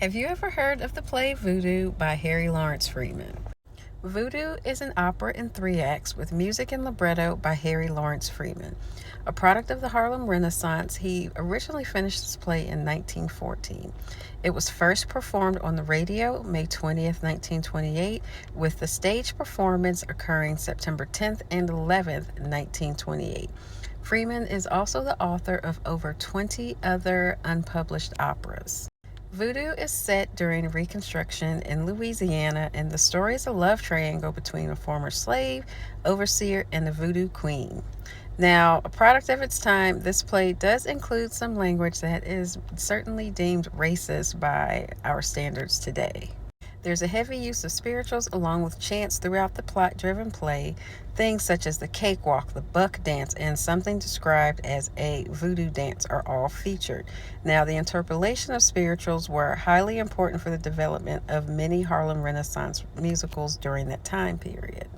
Have you ever heard of the play Voodoo by Harry Lawrence Freeman? Voodoo is an opera in three acts with music and libretto by Harry Lawrence Freeman. A product of the Harlem Renaissance, he originally finished this play in 1914. It was first performed on the radio May 20th, 1928, with the stage performance occurring September 10th and 11th, 1928. Freeman is also the author of over 20 other unpublished operas. Voodoo is set during Reconstruction in Louisiana, and the story is a love triangle between a former slave, overseer, and the Voodoo Queen. Now, a product of its time, this play does include some language that is certainly deemed racist by our standards today. There's a heavy use of spirituals along with chants throughout the plot driven play. Things such as the cakewalk, the buck dance, and something described as a voodoo dance are all featured. Now, the interpolation of spirituals were highly important for the development of many Harlem Renaissance musicals during that time period.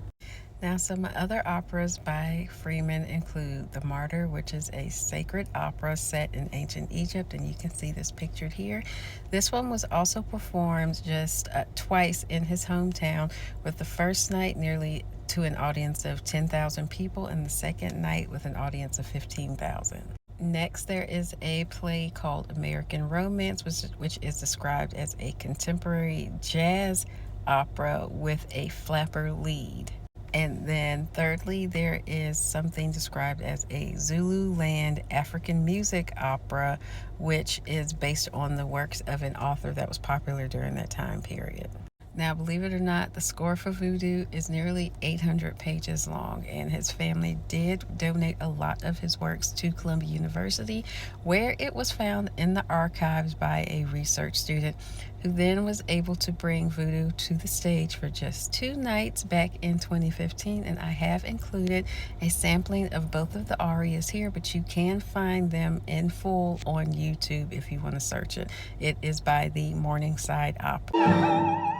Now, some other operas by Freeman include The Martyr, which is a sacred opera set in ancient Egypt, and you can see this pictured here. This one was also performed just twice in his hometown, with the first night nearly to an audience of 10,000 people, and the second night with an audience of 15,000. Next, there is a play called American Romance, which is described as a contemporary jazz opera with a flapper lead. And then thirdly, there is something described as a Zululand African music opera, which is based on the works of an author that was popular during that time period. Now, believe it or not, the score for Voodoo is nearly 800 pages long, and his family did donate a lot of his works to Columbia University, where it was found in the archives by a research student who then was able to bring Voodoo to the stage for just 2 nights back in 2015. And I have included a sampling of both of the arias here, but you can find them in full on YouTube if you want to search it. It is by the Morningside Opera.